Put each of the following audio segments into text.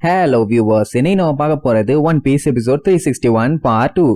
Hello viewers, இன்னைக்கு நம்ம பார்க்க போறது One Piece episode 361 part 2.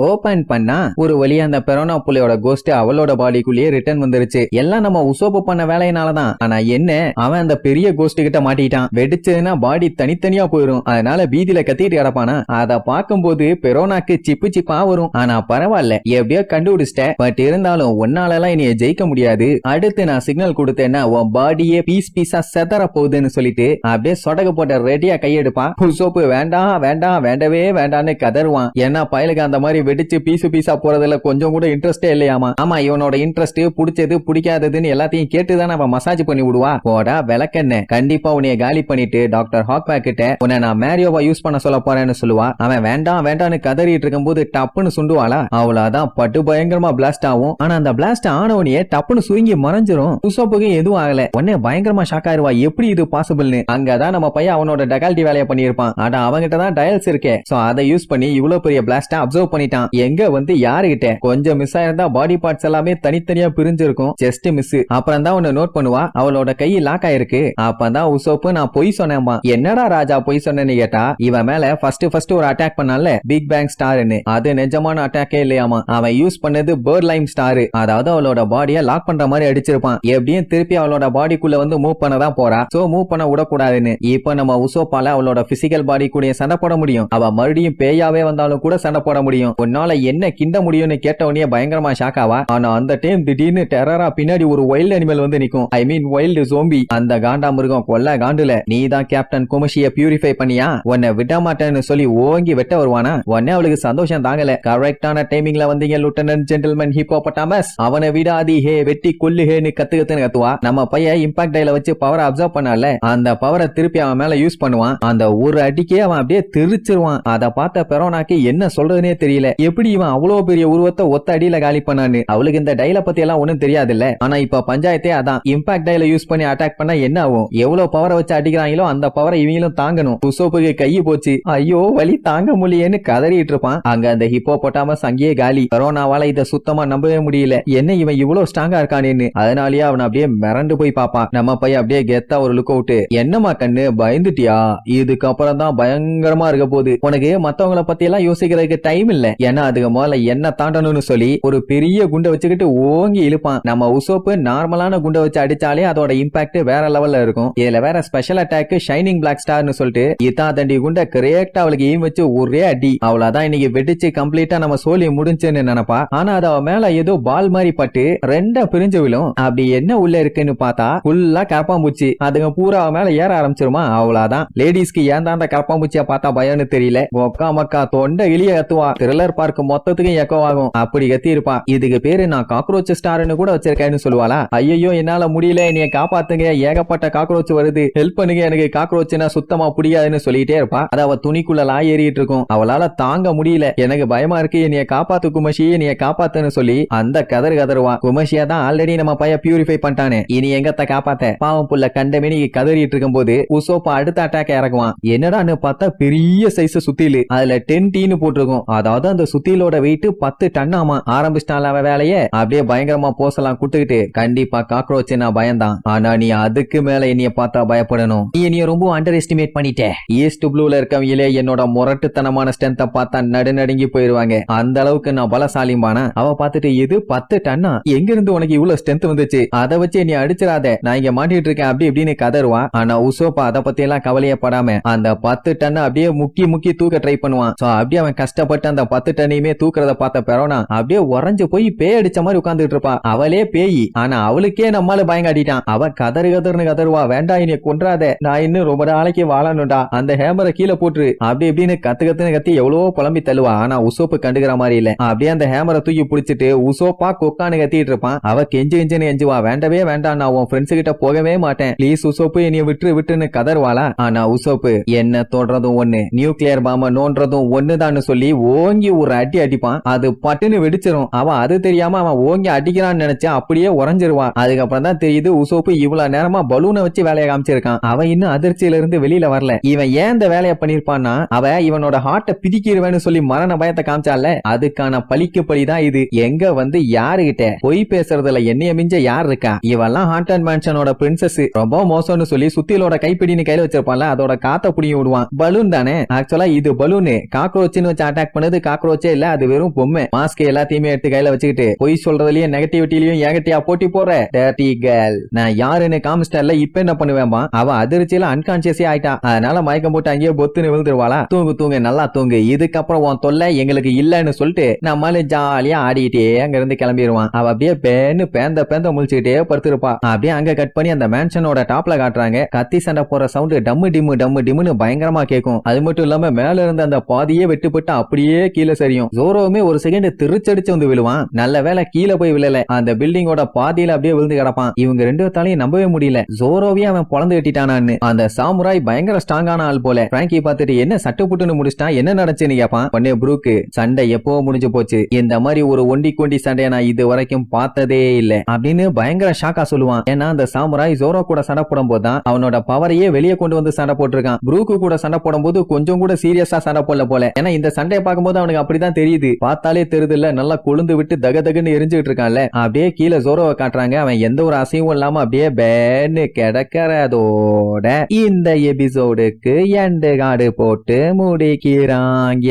Open பண்ணா ஒரு வழியா அந்த பெரோனா புள்ளையோட கோஸ்ட் அவளோட பாடிக்குள்ளேயே ரிட்டர்ன் வந்துருச்சு. எல்லாம் நம்ம உசோப்பு பண்ண வேலையினாலதான். ஆனா என்ன, அவன் அந்த பெரிய கோஸ்ட் கிட்ட மாட்டிட்டான். வெடிச்சதுன்னா பாடி தனித்தனியா போயிடும். அதனால வீதியில கத்திட்டு கிடப்பானா. அத பாக்கும்போது பெரோனாக்கு சிப்பு சிப்பா வரும். ஆனா பரவாயில்ல, எப்படியோ கண்டுபிடிச்சிட்ட. பட் இருந்தாலும் உன்னாலலாம் இனிய ஜெயிக்க முடியாது. அடுத்து நான் சிக்னல் கொடுத்தேன்னா உன் பாடியே பீஸ் பீஸா செதற போகுதுன்னு சொல்லிட்டு அப்படியே சொடக போட்ட ரெடியா கையெடுப்பான். உசோப்பு வேண்டாம் வேண்டாம் வேண்டவே வேண்டான்னு கதறுவான். ஏன்னா பயலுக்கு அந்த மாதிரி வெடிச்சு பீசு பீஸா போறதுல கொஞ்சம் கூட இன்ட்ரெஸ்டே இல்லையாமா. ஆமா, இவனோட இன்ட்ரெஸ்ட் பிடிச்சது பிடிக்காததுன்னு எல்லாத்தையும் கேட்டுதான் அவன் மசாஜ் பண்ணி விடுவா. போடா விளக்கென்ன, கண்டிப்பா உன்னைய காலி பண்ணிட்டு டாக்டர் ஹாக்பேக் கிட்ட உன்னை நான் மேரியோவா யூஸ் பண்ண சொல்ல போறேன்னு சொல்லுவா. அவன் வேண்டாம் வேண்டான்னு கதறிட்டு இருக்கும் போது டப்புன்னு சுண்டுவாளா. அவ்வளவுதான், பட்டு பயங்கரமா பிளாஸ்ட் ஆகும். ஆனா அந்த பிளாஸ்ட் ஆனவனையே டப்புன்னு சுருங்கி மறைஞ்சிரும். உசோப்புக்கு எதுவும் ஆகல. உடனே பயங்கரமா ஷாக் ஆயிருவா, எப்படி இது பாசிபிள்னு. அங்கதான் நம்ம பையன் அவனோட டகால்டி வேலையை பண்ணிருப்பான். ஆனா அவங்கிட்ட தான் டயல்ஸ் இருக்கே. சோ அதை யூஸ் பண்ணி இவ்வளவு பெரிய பிளாஸ்ட அப்சர்வ் பண்ணிட்டான். எங்க வந்து யாருகிட்ட கொஞ்சம் மிஸ் ஆயிருந்தா பாடி பார்ட்ஸ் எல்லாமே தனித்தனியா பிரிஞ்சிருக்கும். Just miss. அப்புறம் தான் ஒன்னு நோட் பண்ணுவா, அவளோட கை லாக் ஆயிருக்கு. அப்பதான் உசோப்பு நான் பொய் சொன்னேன்பா. என்னடா ராஜா பொய் சொன்னேன்னு கேட்டா, இவன் மேல ஃபர்ஸ்ட் ஒரு அட்டாக் பண்ணால பிக் பேங் ஸ்டார்னு, அது நிஜமான அட்டாக்கே இல்லையாமா. அவன் யூஸ் பண்ணது பேர்ட் லைம் ஸ்டார். அதாவது அவளோட பாடியை லாக் பண்ற மாதிரி அடிச்சிருப்பான். எப்படியும் திருப்பி அவளோட பாடிக்குள்ள வந்து மூவ் பண்ணதான் போறா. சோ மூவ் பண்ண விடக்கூடாதுன்னு இப்ப நம்ம உசோப்பால அவளோட பிசிக்கல் பாடி கூட சண்டை போட முடியும். அவ மறுபடியும் பேயாவே வந்தாலும் கூட சண்டை போட முடியும். உன்னால என்ன கிண்ட முடியும்னு கேட்டவனே பயங்கரமா ஷாக் ஆவா. ஆனா அந்த டைம் திடீர்னு டெரரா பின்னாடி ஒரு வைல்ட் அனிமல் வந்து நிக்கும். ஐ மீன் வைல்டு ஜோம்பி. அந்த காண்டா மிருகம் கொல்ல காண்டுல நீ தான் கேப்டன் குமஷிய பியூரிஃபை பண்ணியா, உன்னை விட மாட்டேன்னு சொல்லி ஓங்கி வெட்ட வருவானா. உடனே அவளுக்கு சந்தோஷம் தாங்கல. கரெக்டான டைமிங்ல வந்தீங்க லிeutenant ஜென்டில்மேன் ஹிப்போபட்டாமஸ், அவனை விடாதி ஹே, வெட்டி கொல்லுஹேன்னு கத்துன்னு கத்துவா. நம்ம பையன் இம்பாக்ட் டைல வச்சு பவரை அப்சர்வ் பண்ணல. அந்த பவரை திருப்பி அவன் மேல யூஸ் பண்ணுவான். அந்த ஒரு அடிக்கே அவன் அப்படியே தெரிச்சிருவான். அதை பார்த்த பெரோனாக்கு என்ன சொல்றதுனே தெரியல. எப்படி இவன் அவ்வளவு பெரிய உருவத்தை ஒத்த அடியில காலி பண்ணான்னு. அவளுக்கு இந்த டைல பத்தி எல்லாம் ஒண்ணும் தெரியாது இல்ல. ஆனா இப்ப பஞ்சாயத்தே அதான், இம்பாக்ட் டைல யூஸ் பண்ணி அட்டாக் பண்ணா என்ன ஆகும், எவ்வளவு பவரை வச்சு அடிக்கிறாங்களோ அந்த பவரை இவங்களும் தாங்கணும். உசோப்புக்கு கை போச்சு, ஐயோ வலி தாங்க முடியேன்னு கதறிட்டு இருப்பான். அங்க அந்த ஹிப்போபட்டாமஸ் அங்கேயே காலி. கரோனாவால இத சுத்தமா நம்பவே முடியல. என்ன இவன் இவ்வளவு ஸ்ட்ராங்கா இருக்கானேன்னு. அதனாலயே அவன் அப்படியே மிரண்டு போய் பாப்பான். நம்ம பையன் அப்படியே கெத்தா ஒரு லுக் அவுட். என்னமா கண்ணு பயந்துட்டியா, இதுக்கப்புறம் தான் பயங்கரமா இருக்க போகுது. உனக்கு மத்தவங்கள பத்தி எல்லாம் யோசிக்கிறதுக்கு டைம் இல்ல. ஏன்னா அதுக்கு முதல்ல என்ன தாண்டணும்னு சொல்லி ஒரு பெரிய குண்டை வச்சுக்கிட்டு ஓங்கி இழுப்பான். நம்ம உசோப்பு நார்மலான குண்டை வச்சு அடிச்சாலே அதோட இம்பாக்ட் வேற லெவல்ல இருக்கும். இதுல வேற ஸ்பெஷல் அட்டாக் ஷைனிங் பிளாக் ஸ்டார்னு சொல்லிட்டு இத்தா தண்டி குண்டை கரெக்டா அவளுக்கு ஈம் வச்சு ஒரே அடி. அவ்வளவுதான், இன்னைக்கு வெடிச்சு கம்ப்ளீட்டா நம்ம சோலி முடிஞ்சுன்னு நினைப்பா. ஆனா அது அவ மேல ஏதோ பால் மாதிரி பட்டு ரெண்டா பிரிஞ்சு விழும். அப்படி என்ன உள்ள இருக்குன்னு பார்த்தா ஃபுல்லா கரப்பாம்பூச்சி. அதுங்க பூரா அவ மேல ஏற ஆரம்பிச்சிருமா. அவ்வளவுதான், லேடிஸ்க்கு ஏன் தான் அந்த கரப்பாம்பூச்சியா பார்த்தா பயம்னு தெரியல. ஒக்கா மக்கா தொண்டை இழிய கத்துவா. த்ரில்லர் பார்க் மொத்தத்துக்கு எக்கோ ஆகும். அப்படி கத்தி இருப்பா. இதுக்கு பேரு நான் காக்ரோச் ஸ்டார்னு கூட வச்சிருக்கேன்னு சொல்லுவாளா. ஐயோ என்னால முடியல, என்னைய காப்பாத்துங்க, ஏகப்பட்ட காக்ரோச் வருது, ஹெல்ப் பண்ணுங்க, எனக்கு காக்ரோச்னா சுத்தமா பிடிக்காதுன்னு சொல்லிட்டே இருப்பா. அது அவ துணிக்குள்ள ஏறிட்டு இருக்கும். அவளால தாங்க முடியல, எனக்கு பயமா இருக்கு, என்னைய காப்பாத்து குமஷி, என்னைய காப்பாத்துன்னு சொல்லி அந்த கதறுவா. குமஷியா தான் ஆல்ரெடி நம்ம பையன் பியூரிஃபை பண்ணிட்டானே, இனி எங்கத்த காப்பாத்த. பாவம் புள்ள கண்டமேனி கதறிட்டு இருக்கும் போது உசோப்பா அடுத்த அட்டாக் இறக்குவான். என்னடான்னு பார்த்தா பெரிய சைஸ் சுத்திலு, அதுல 10 டீன்னு போட்டிருக்கும். அதாவது அந்த சுத்திலோட வெயிட் 10 டன்னாமா. ஆரம்பிச்சிட்டால அவ வேலையே. அப்படியே பயங்கரமா போசலாம் குட்டுக்கிட்டு, கண்டிப்பா காக்ரோச் நான் பயந்தான். ஆனா நீ அதுக்கு மேல என்னைய பார்த்தா பயப்படணும். நீ என்னைய ரொம்ப அண்டர் எஸ்டிமேட் பண்ணிட்ட. ஈஸ்ட் ப்ளூல இருக்கவங்களே என்னோட முரட்டுத்தனமான ஸ்ட்ரென்த்தை பார்த்தா நடுநடுங்கி போயிருவாங்க. அந்த அளவுக்கு நான் பலசாலிம்பானா. அவ பார்த்துட்டு இது 10 டன்னா, எங்க இருந்து உனக்கு இவ்வளவு ஸ்ட்ரென்த் வந்துச்சு, அதை வச்சு நீ அடிச்சிடாத, நான் இங்க மாட்டிட்டு இருக்கேன் அப்படி இப்படின்னு கதறுவா. ஆனா உசோப்பா அதை பத்தி எல்லாம் கவலையப்படாம அந்த 10 டன்னை அப்படியே முக்கி தூக்க ட்ரை பண்ணுவான். அப்படியே அவன் கஷ்டப்பட்டு அந்த 10 டன்னையுமே தூக்குறத பார்த்த பெரோனா அப்படியே உறைஞ்சு போய் பேய் அடிச்ச மாதிரி உட்கார்ந்துட்டு இருப்பா. அவளே பேய், ஆனா அவளுக்கே நம்மால பயங்காட்டிட்டான். அவ கதறுன்னு கதறுவா, வேண்டாம் என்னைய கொன்றாத, நான் இன்னும் ரொம்ப நாளைக்கு வாழணும்டா, அந்த ஹேமரை கீழே போட்டுரு அப்படி இப்படின்னு கத்துன்னு கத்தி எவ்வளவோ புலம்பி தள்ளுவா. ஆனா உசோப்பு கண்டுக்கிற மாதிரி இல்ல. அப்படியே அந்த ஹேமரை தூக்கி பிடிச்சிட்டு உசோப்பா கொக்கான்னு கத்திட்டு இருப்பான். அவ கெஞ்சுன்னு எஞ்சுவா, வேண்டவே வேண்டாம், நான் உன் ஃப்ரெண்ட்ஸ் கிட்ட போகவே மாட்டேன், ப்ளீஸ் உசோப்பு என்னைய விட்டுன்னு கதறுவாளா. ஆனா உசோப்பு என்ன தோன்றதும் ஒண்ணு, நியூக்ளியர் பாம்ப நோன்றதும் ஒண்ணுதான்னு சொல்லி ஓங்கி ஒரு அடி அடிப்பான், அது பட்டுன்னு வெடிச்சிரும். அவன் அது தெரியாம அவன் ஓங்கி அடிக்கிறான்னு நினைச்சா அப்படியே உறைஞ்சிருவா. அதுக்கப்புறம் தான் தெரியுது உசோப்பு இவ்வளவு நேரமா பலூனை வச்சு வேலையை காமிச்சிருக்கான். அவன் இன்னும் அதிர்ச்சியில இருந்து வெளியில வரல. இவன் ஏன் இந்த வேலையை பண்ணிருப்பான்னா, அவ இவனோட ஹார்ட்டை பிடிக்கிருவேன்னு சொல்லி மரண பயத்தை காமிச்சால, அதுக்கான பழிக்கு பழிதான் இது. எங்க வந்து யாருகிட்ட பொய் பேசுறதுல என்னைய மிஞ்ச யார் இருக்கா? இவெல்லாம் ஹாண்டட் மேன்ஷனோட பிரின்சஸ், ரொம்ப மோசம்னு சொல்லி சுத்திலோட கைப்பிடின்னு கையில வச்சிருப்பான்ல, அதோட காத்த புடிங்கி விடுவான். பலூன் தானே ஆக்சுவலா, இது பலூனு. காக்ரோச்னு வச்சு அட்டாக் பண்ணது காக்ரோச்சே இல்ல, அது வெறும் பொம்மை. மாஸ்க் எல்லாத்தையுமே எடுத்து கையில வச்சுக்கிட்டு பொய் சொல்றதுலயும் நெகட்டிவிட்டிலயும் ஏகட்டியா போட்டி போற டர்ட்டி கேர்ள், நான் யாருன்னு காமிஸ்டர்ல இப்ப என்ன பண்ணுவேன்பா? அவ அதிர்ச்சியில அன்கான்சியஸே ஆயிட்டா. அதனால மயக்கம் போட்டு அங்கேயே பொத்துன்னு விழுந்துருவாளா? தூங்கு தூங்கு நல்லா தூங்கு, இதுக்கப்புறம் உன் தொல்லை எங்களுக்கு இல்லன்னு சொல்லிட்டு நம்மள ஜாலியா ஆடிக்கிட்டே அங்க இருந்து கிளம்பிடுவான். அவ அப்படியே பேந்த முழிச்சுக்கிட்டே படுத்திருப்பா. அப்படியே அங்க கட் பண்ணி அந்த மேன்ஷனோட டாப்ல காட்டுறாங்க. கத்தி சண்டை போற சவுண்ட் டம்மு டிம்னு பயங்கரமா கேட்கும். அது மட்டும் இல்லாம மேல இருந்த அந்த பாதியே வெட்டுப்பட்டு அப்படியே கீழே சரியும். ஜோரோவுமே ஒரு செகண்ட் திருச்சடிச்சு வந்து விழுவான். நல்ல வேலை கீழே போய் விழல, அந்த பில்டிங்கோட பாதியில அப்படியே விழுந்து கிடப்பான். இவங்க ரெண்டு தாலையும் நம்பவே முடியல, ஜோரோவே அவன் பொழந்து கட்டிட்டானான்னு. அந்த சாமுராய் பயங்கர ஸ்ட்ராங்கான ஆள் போல. பிராங்கி பார்த்துட்டு என்ன சட்டு புட்டுன்னு முடிச்சிட்டான், என்ன நடந்துச்சுன்னு கேட்பான். பண்ணே ப்ரூக்கு, சண்டை எப்போ முடிஞ்சு போச்சு, இந்த மாதிரி ஒரு ஒண்டி கொண்டி சண்டையை நான் இது வரைக்கும் பார்த்ததே இல்ல அப்படின்னு பயங்கர ஷாக்கா சொல்லுவான். ஏன்னா அந்த சாமுராய் ஜோரோ கூட சண்டை போடும் போதுதான் அவனோட பவரையே வெளியே கொண்டு வந்து சண்டை போட்டிருக்கான். ப்ரூக்கு கூட சண்டை போடும் போது கொஞ்சம் கூட சீரியஸா சண்டை போடல போல. ஏன்னா இந்த சண்டையை பார்க்கும்போது அவனுக்கு அப்படிதான் தெரியுது. பார்த்தாலே தெரியுது இல்ல, நல்லா கொழுந்து விட்டு தகன்னு எரிஞ்சுட்டு இருக்கான்ல. அப்படியே கீழே ஜோரோவை காட்டுறாங்க. அவன் எந்த ஒரு அசைவும் இல்லாம அப்படியே பேன்னு கிடக்கிறதோட இந்த எபிசோடுக்கு எண்டு கார்டு போட்டு முடிக்கிறாங்க.